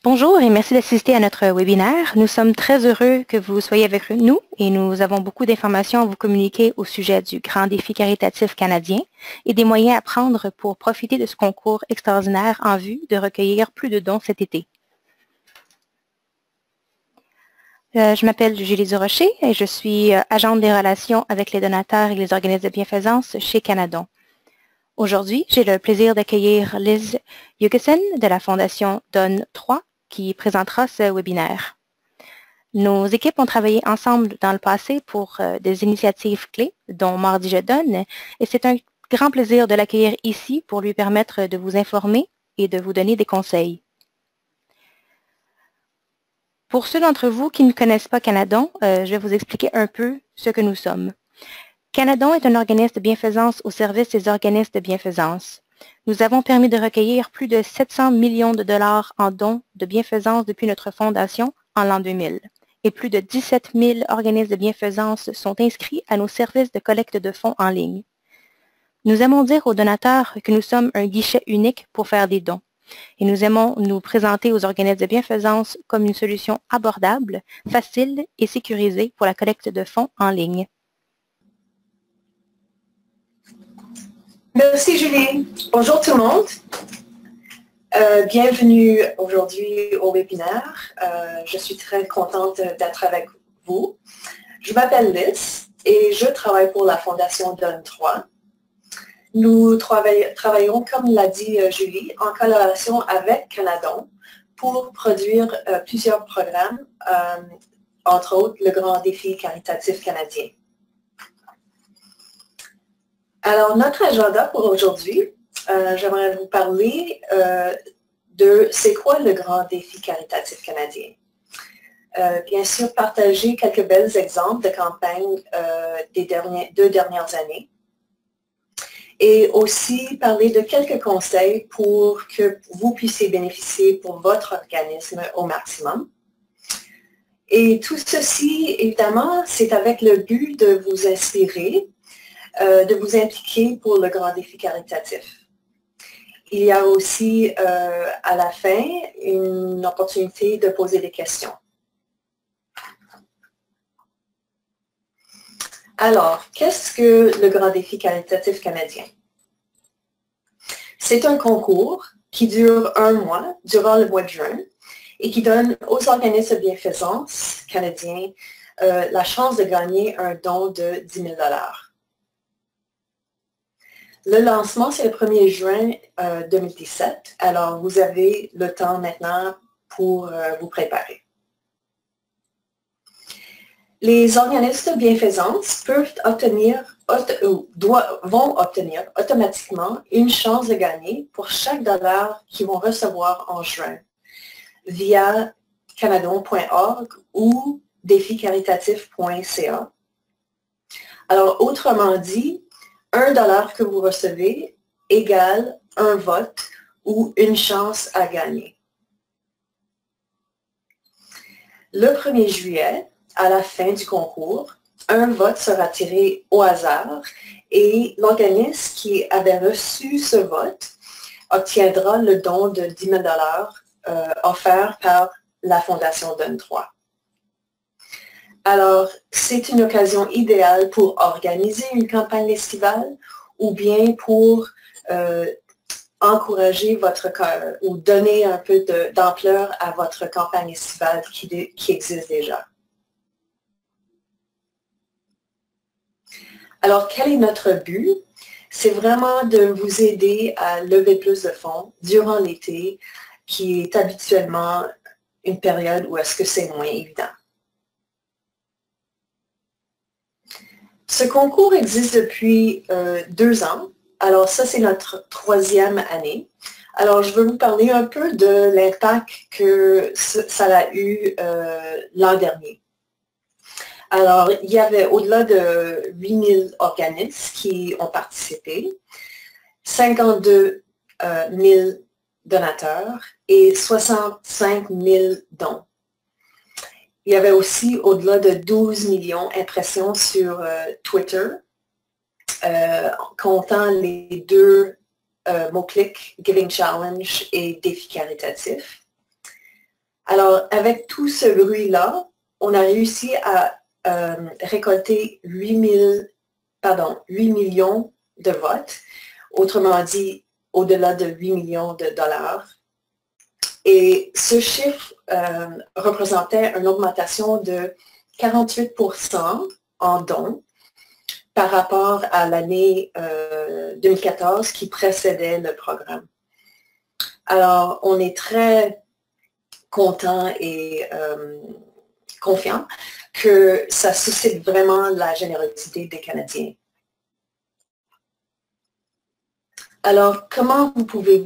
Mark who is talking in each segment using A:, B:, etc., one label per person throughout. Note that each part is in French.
A: Bonjour et merci d'assister à notre webinaire. Nous sommes très heureux que vous soyez avec nous et nous avons beaucoup d'informations à vous communiquer au sujet du grand défi caritatif canadien et des moyens à prendre pour profiter de ce concours extraordinaire en vue de recueillir plus de dons cet été. Je m'appelle Julie Durocher et je suis agente des relations avec les donateurs et les organismes de bienfaisance chez Canadon. Aujourd'hui, j'ai le plaisir d'accueillir Liz Hugessen de la Fondation Donne 3 qui présentera ce webinaire. Nos équipes ont travaillé ensemble dans le passé pour des initiatives clés, dont Mardi Je donne, et c'est un grand plaisir de l'accueillir ici pour lui permettre de vous informer et de vous donner des conseils. Pour ceux d'entre vous qui ne connaissent pas Canadon, je vais vous expliquer un peu ce que nous sommes. Canadon est un organisme de bienfaisance au service des organismes de bienfaisance. Nous avons permis de recueillir plus de 700 millions de dollars en dons de bienfaisance depuis notre fondation en l'an 2000. Et plus de 17 000 organismes de bienfaisance sont inscrits à nos services de collecte de fonds en ligne. Nous aimons dire aux donateurs que nous sommes un guichet unique pour faire des dons. Et nous aimons nous présenter aux organismes de bienfaisance comme une solution abordable, facile et sécurisée pour la collecte de fonds en ligne.
B: Merci Julie. Bonjour tout le monde. Bienvenue aujourd'hui au webinaire. Je suis très contente d'être avec vous. Je m'appelle Liz et je travaille pour la Fondation Donne 3. Nous travaillons, comme l'a dit Julie, en collaboration avec Canadon pour produire plusieurs programmes, entre autres le Grand Défi caritatif canadien. Alors, notre agenda pour aujourd'hui, j'aimerais vous parler de c'est quoi le Grand Défi caritatif canadien. Bien sûr, partager quelques belles exemples de campagnes des deux dernières années. Et aussi parler de quelques conseils pour que vous puissiez bénéficier pour votre organisme au maximum. Et tout ceci, évidemment, c'est avec le but de vous inspirer, de vous impliquer pour le grand défi caritatif. Il y a aussi à la fin une opportunité de poser des questions. Alors, qu'est-ce que le grand défi caritatif canadien? C'est un concours qui dure un mois, durant le mois de juin, et qui donne aux organismes de bienfaisance canadiens la chance de gagner un don de 10 000 $. Le lancement, c'est le 1er juin 2017. Alors, vous avez le temps maintenant pour vous préparer. Les organismes de bienfaisance vont obtenir automatiquement une chance de gagner pour chaque dollar qu'ils vont recevoir en juin via canadon.org ou déficaritatif.ca. Alors, autrement dit, $1 que vous recevez égale un vote ou une chance à gagner. Le 1er juillet, à la fin du concours, un vote sera tiré au hasard et l'organisme qui avait reçu ce vote obtiendra le don de 10 000 $ offert par la Fondation Donne 3. Alors, c'est une occasion idéale pour organiser une campagne estivale ou bien pour encourager ou donner un peu d'ampleur à votre campagne estivale qui existe déjà. Alors, quel est notre but? C'est vraiment de vous aider à lever plus de fonds durant l'été, qui est habituellement une période où est-ce que c'est moins évident. Ce concours existe depuis 2 ans. Alors, ça, c'est notre 3e année. Alors, je veux vous parler un peu de l'impact que ça a eu l'an dernier. Alors, il y avait au-delà de 8 000 organismes qui ont participé, 52 000 donateurs et 65 000 dons. Il y avait aussi au-delà de 12 millions d'impressions sur Twitter, comptant les 2 mots-clics Giving Challenge et Défi caritatif. Alors, avec tout ce bruit-là, on a réussi à récolter 8 millions de votes, autrement dit, au-delà de 8 millions de dollars. Et ce chiffre représentait une augmentation de 48% en dons par rapport à l'année 2014 qui précédait le programme. Alors, on est très content et confiant que ça suscite vraiment la générosité des Canadiens. Alors, comment vous pouvez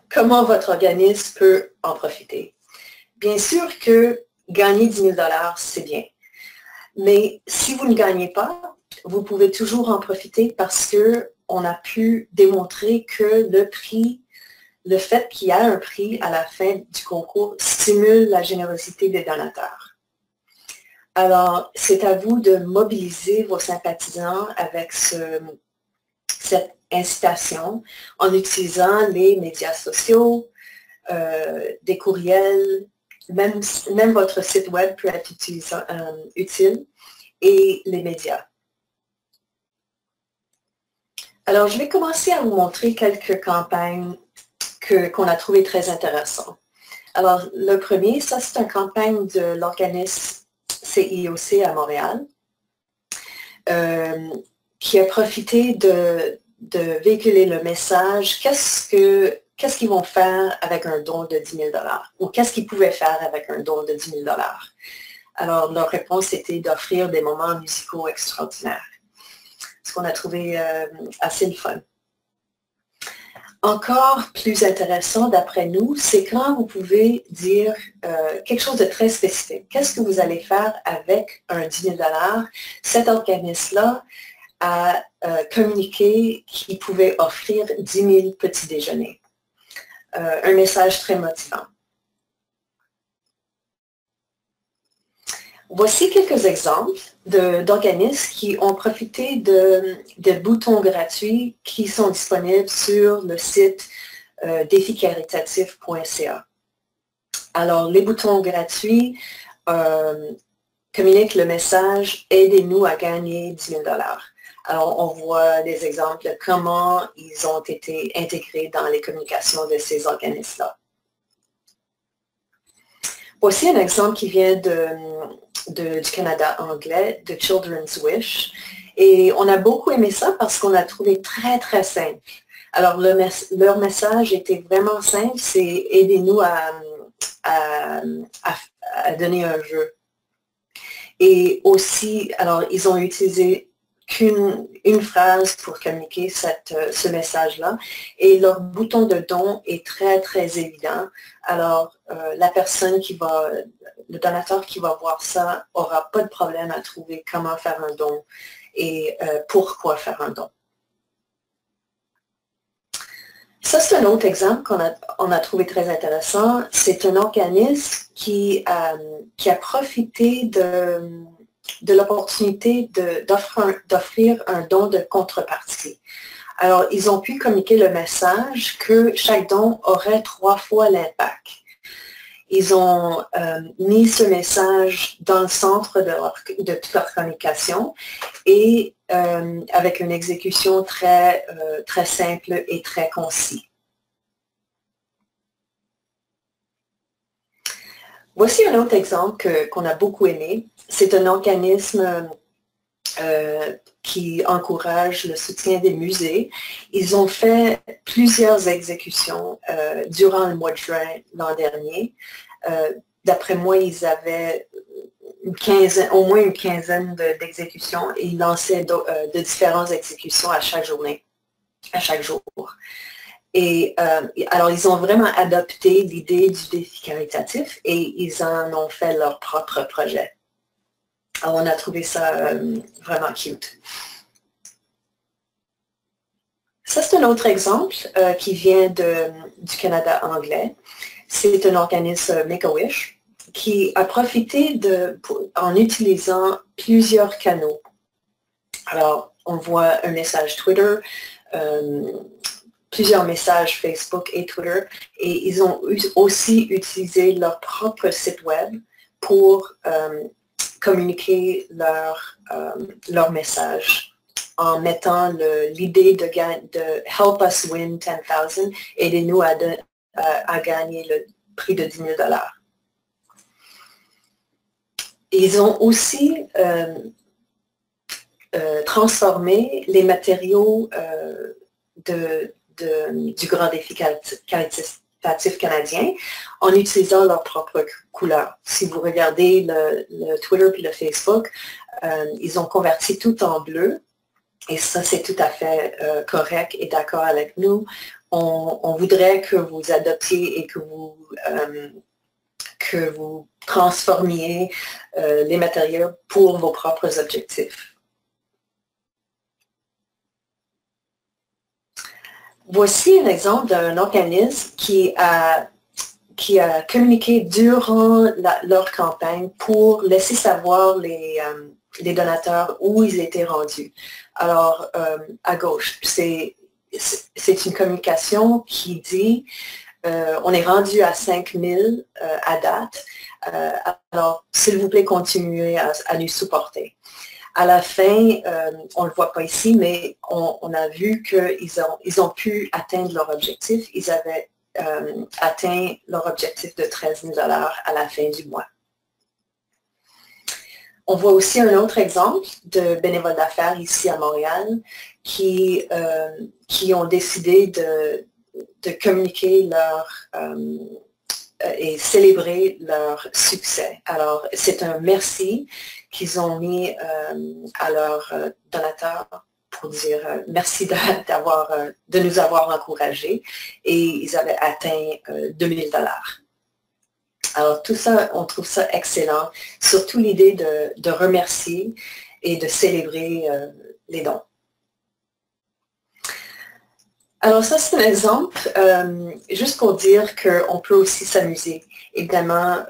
B: comment votre organisme peut en profiter? Bien sûr que gagner 10 000 $, c'est bien. Mais si vous ne gagnez pas, vous pouvez toujours en profiter parce qu'on a pu démontrer que le fait qu'il y a un prix à la fin du concours stimule la générosité des donateurs. Alors, c'est à vous de mobiliser vos sympathisants avec cette incitation en utilisant les médias sociaux, des courriels, même votre site web peut être utile, et les médias. Alors, je vais commencer à vous montrer quelques campagnes qu'on a trouvées très intéressantes. Alors, le premier, ça c'est une campagne de l'organisme CIOC à Montréal, qui a profité de véhiculer le message qu'est-ce qu'ils vont faire avec un don de 10 000 $ ou qu'est-ce qu'ils pouvaient faire avec un don de 10 000 $. Alors, leur réponse était d'offrir des moments musicaux extraordinaires, ce qu'on a trouvé assez le fun. Encore plus intéressant, d'après nous, c'est quand vous pouvez dire quelque chose de très spécifique. Qu'est-ce que vous allez faire avec un 10 000 $? Cet organisme-là a communiqué qu'il pouvait offrir 10 000 petits déjeuners. Un message très motivant. Voici quelques exemples d'organismes qui ont profité de boutons gratuits qui sont disponibles sur le site déficaritatif.ca. Alors, les boutons gratuits communiquent le message « Aidez-nous à gagner 10 000 $». Alors, on voit des exemples de comment ils ont été intégrés dans les communications de ces organismes-là. Voici un exemple qui vient du Canada anglais, de Children's Wish. Et on a beaucoup aimé ça parce qu'on a trouvé très, très simple. Alors, leur message était vraiment simple, c'est « Aidez-nous à donner un jeu ». Et aussi, alors, ils ont utilisé une phrase pour communiquer ce message-là. Et leur bouton de don est très, très évident. Alors, le donateur qui va voir ça n'aura pas de problème à trouver comment faire un don et pourquoi faire un don. Ça, c'est un autre exemple qu'on a trouvé très intéressant. C'est un organisme qui a profité de l'opportunité d'offrir un don de contrepartie. Alors, ils ont pu communiquer le message que chaque don aurait 3 fois l'impact. Ils ont mis ce message dans le centre de toute leur communication et avec une exécution très, très simple et très concis. Voici un autre exemple qu'on a beaucoup aimé. C'est un organisme qui encourage le soutien des musées. Ils ont fait plusieurs exécutions durant le mois de juin l'an dernier. D'après moi, ils avaient au moins une quinzaine d'exécutions et ils lançaient de différentes exécutions à chaque journée, à chaque jour. Et alors, ils ont vraiment adopté l'idée du défi caritatif et ils en ont fait leur propre projet. Alors, on a trouvé ça vraiment cute. Ça, c'est un autre exemple qui vient du Canada anglais. C'est un organisme Make-A-Wish qui a profité en utilisant plusieurs canaux. Alors, on voit un message Twitter, plusieurs messages Facebook et Twitter, et ils ont aussi utilisé leur propre site web pour communiquer leur message en mettant l'idée de Help us win 10,000, aidez-nous à gagner le prix de 10 000 $. Ils ont aussi transformé les matériaux du grand défi caritatif canadien en utilisant leurs propres couleurs. Si vous regardez le Twitter puis le Facebook, ils ont converti tout en bleu, et ça c'est tout à fait correct et d'accord avec nous. On voudrait que vous adoptiez et que vous transformiez les matériaux pour vos propres objectifs. Voici un exemple d'un organisme qui a communiqué durant leur campagne pour laisser savoir les donateurs où ils étaient rendus. Alors, à gauche, c'est une communication qui dit on est rendu à 5 000 à date, alors s'il vous plaît, continuez à nous supporter. À la fin, on ne le voit pas ici, mais on a vu qu'ils ont pu atteindre leur objectif. Ils avaient atteint leur objectif de 13 000 $ à la fin du mois. On voit aussi un autre exemple de bénévoles d'affaires ici à Montréal qui ont décidé de communiquer et célébrer leur succès. Alors, c'est un merci qu'ils ont mis à leurs donateurs pour dire merci de nous avoir encouragés, et ils avaient atteint 2 000 $. Alors, tout ça, on trouve ça excellent, surtout l'idée de remercier et de célébrer les dons. Alors ça, c'est un exemple, juste pour dire qu'on peut aussi s'amuser. Évidemment,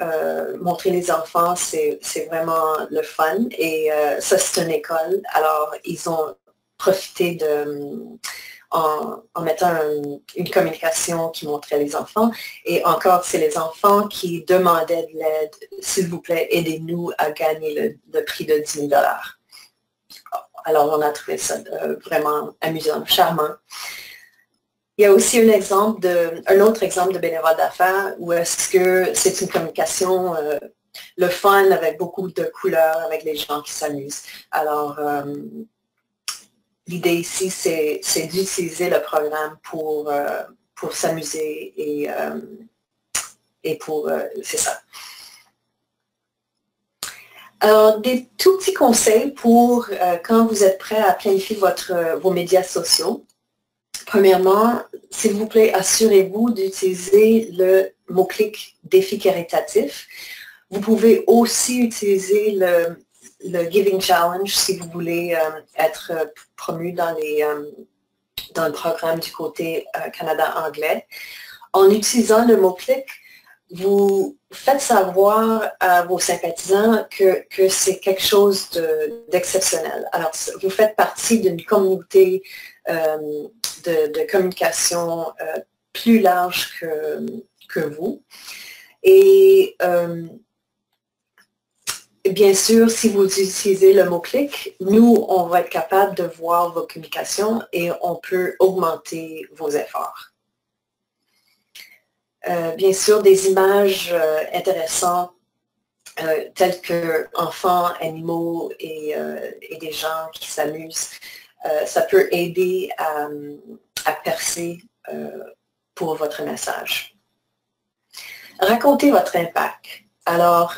B: montrer les enfants, c'est vraiment le fun, et ça, c'est une école. Alors, ils ont profité en mettant une communication qui montrait les enfants, et encore, c'est les enfants qui demandaient de l'aide. S'il vous plaît, aidez-nous à gagner le prix de 10 000 $. Alors, on a trouvé ça vraiment amusant, charmant. Il y a aussi un autre exemple de bénévole d'affaires où est-ce que c'est une communication, le fun avec beaucoup de couleurs, avec les gens qui s'amusent. Alors, l'idée ici, c'est d'utiliser le programme pour s'amuser et pour, c'est ça. Alors, des tout petits conseils pour quand vous êtes prêt à planifier vos médias sociaux. Premièrement, s'il vous plaît, assurez-vous d'utiliser le mot-clic défi caritatif. Vous pouvez aussi utiliser le Giving Challenge si vous voulez être promu dans le programme du côté Canada anglais. En utilisant le mot-clic, vous faites savoir à vos sympathisants que c'est quelque chose d'exceptionnel. Alors, vous faites partie d'une communauté de communication plus large que vous. Et bien sûr, si vous utilisez le mot-clic, nous, on va être capable de voir vos communications et on peut augmenter vos efforts. Bien sûr, des images intéressantes telles que enfants, animaux et des gens qui s'amusent. Ça peut aider à percer pour votre message. Racontez votre impact. Alors,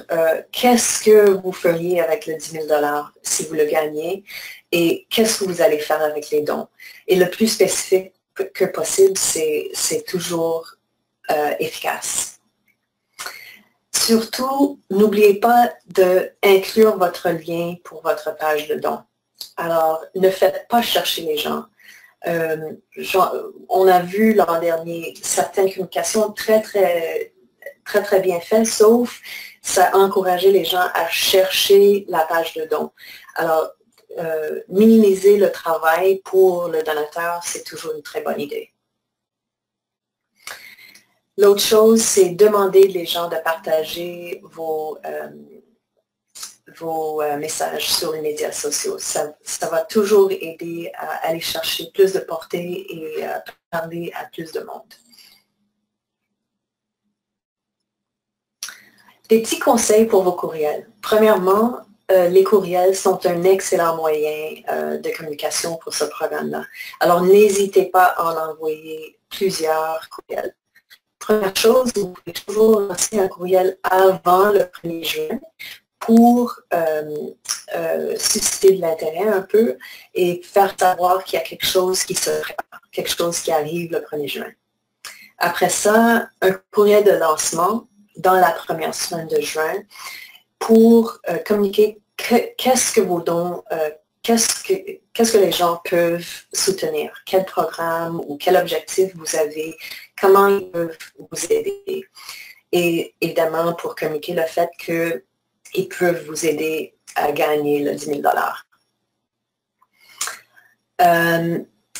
B: qu'est-ce que vous feriez avec le 10 000 $ si vous le gagnez, et qu'est-ce que vous allez faire avec les dons? Et le plus spécifique que possible, c'est toujours efficace. Surtout, n'oubliez pas d'inclure votre lien pour votre page de dons. Alors, ne faites pas chercher les gens. On a vu l'an dernier certaines communications très bien faites, sauf ça a encouragé les gens à chercher la page de dons. Alors, minimiser le travail pour le donateur, c'est toujours une très bonne idée. L'autre chose, c'est demander les gens de partager vos messages sur les médias sociaux. Ça va toujours aider à aller chercher plus de portée et à parler à plus de monde. Des petits conseils pour vos courriels. Premièrement, les courriels sont un excellent moyen de communication pour ce programme-là. Alors, n'hésitez pas à en envoyer plusieurs courriels. Première chose, vous pouvez toujours lancer un courriel avant le 1er juin pour susciter de l'intérêt un peu et faire savoir qu'il y a quelque chose qui se prépare, quelque chose qui arrive le 1er juin. Après ça, un courriel de lancement dans la première semaine de juin pour communiquer qu'est-ce que vos dons, qu'est-ce que les gens peuvent soutenir, quel programme ou quel objectif vous avez, comment ils peuvent vous aider. Et évidemment, pour communiquer le fait qu'ils peuvent vous aider à gagner le 10 000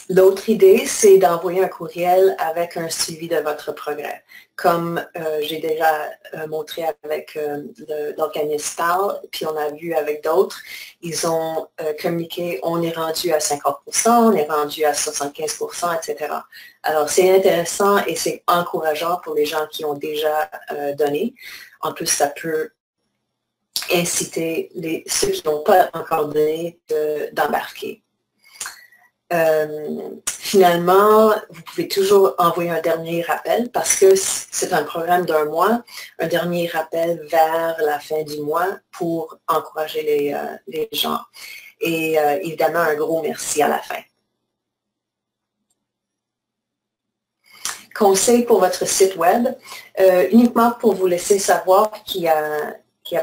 B: L'autre idée, c'est d'envoyer un courriel avec un suivi de votre progrès. Comme j'ai déjà montré avec l'organisme PAL, puis on a vu avec d'autres, ils ont communiqué, on est rendu à 50%, on est rendu à 75%, etc. Alors, c'est intéressant et c'est encourageant pour les gens qui ont déjà donné. En plus, ça peut inciter ceux qui n'ont pas encore donné d'embarquer. Finalement, vous pouvez toujours envoyer un dernier rappel parce que c'est un programme d'1 mois, un dernier rappel vers la fin du mois pour encourager les gens. Et évidemment, un gros merci à la fin. Conseil pour votre site web, uniquement pour vous laisser savoir qu'il y a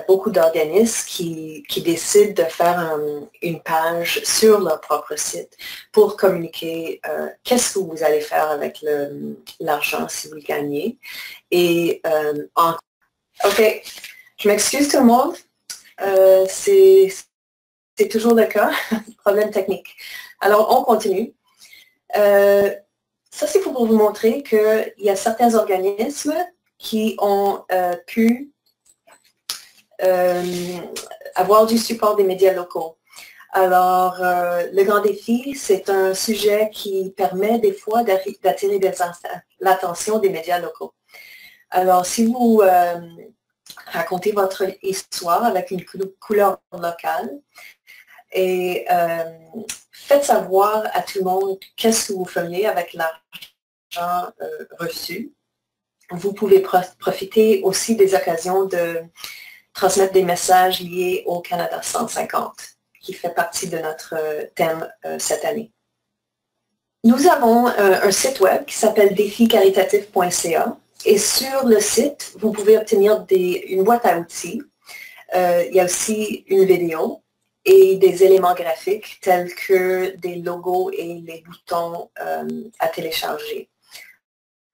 B: beaucoup d'organismes qui décident de faire une page sur leur propre site pour communiquer qu'est-ce que vous allez faire avec l'argent si vous le gagnez. Et OK, je m'excuse tout le monde, c'est toujours le cas, problème technique. Alors, on continue. Ça, c'est pour vous montrer qu'il y a certains organismes qui ont pu avoir du support des médias locaux. Alors, le grand défi, c'est un sujet qui permet des fois d'attirer l'attention des médias locaux. Alors, si vous racontez votre histoire avec une couleur locale et faites savoir à tout le monde qu'est-ce que vous feriez avec l'argent reçu, vous pouvez profiter aussi des occasions de transmettre des messages liés au Canada 150, qui fait partie de notre thème cette année. Nous avons un site web qui s'appelle déficaritatif.ca et sur le site, vous pouvez obtenir une boîte à outils. Il y a aussi une vidéo et des éléments graphiques tels que des logos et les boutons à télécharger.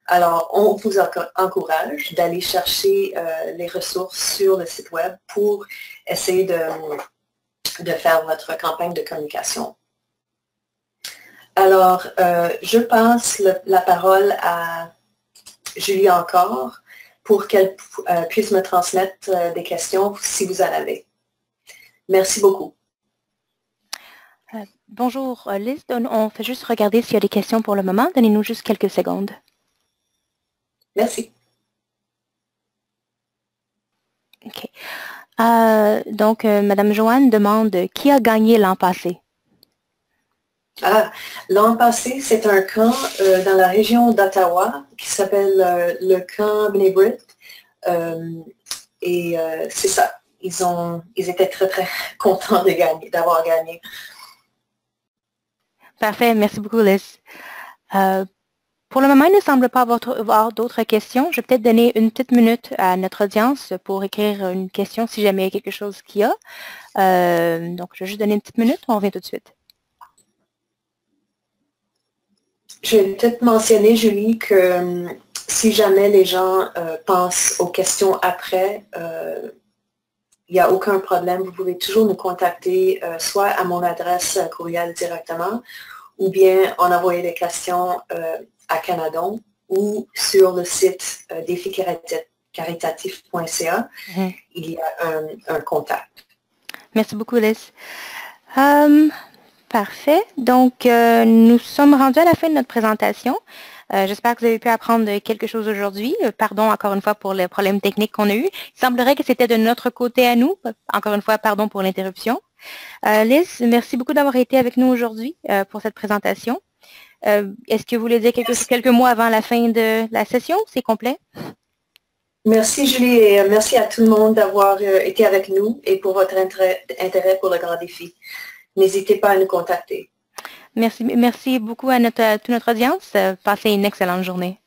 B: Alors, on vous encourage d'aller chercher les ressources sur le site web pour essayer de faire votre campagne de communication. Alors, je passe la parole à Julie encore pour qu'elle puisse me transmettre des questions si vous en avez. Merci beaucoup.
A: Bonjour Liz, on fait juste regarder s'il y a des questions pour le moment. Donnez-nous juste quelques secondes.
B: Merci.
A: OK. Donc, Mme Joanne demande qui a gagné l'an passé?
B: L'an passé, c'est un camp dans la région d'Ottawa qui s'appelle le camp B'nai B'rith. Et c'est ça. Ils étaient très, très contents d'avoir gagné.
A: Parfait. Merci beaucoup, Liz. Pour le moment, il ne semble pas avoir d'autres questions. Je vais peut-être donner une petite minute à notre audience pour écrire une question si jamais il y a quelque chose qu'il y a. Donc, je vais juste donner une petite minute. On revient tout de suite.
B: Je vais peut-être mentionner, Julie, que si jamais les gens pensent aux questions après, il n'y a aucun problème. Vous pouvez toujours nous contacter soit à mon adresse courriel directement ou bien en envoyer des questions à Canadon ou sur le site déficaritatif.ca, il y a un contact.
A: Merci beaucoup, Liz. Parfait. Donc, nous sommes rendus à la fin de notre présentation. J'espère que vous avez pu apprendre quelque chose aujourd'hui. Pardon encore une fois pour le problème technique qu'on a eu. Il semblerait que c'était de notre côté à nous. Encore une fois, pardon pour l'interruption. Liz, merci beaucoup d'avoir été avec nous aujourd'hui pour cette présentation. Est-ce que vous voulez dire quelques mots avant la fin de la session? C'est complet?
B: Merci Julie et merci à tout le monde d'avoir été avec nous et pour votre intérêt pour le grand défi. N'hésitez pas à nous contacter.
A: Merci beaucoup à toute notre audience. Passez une excellente journée.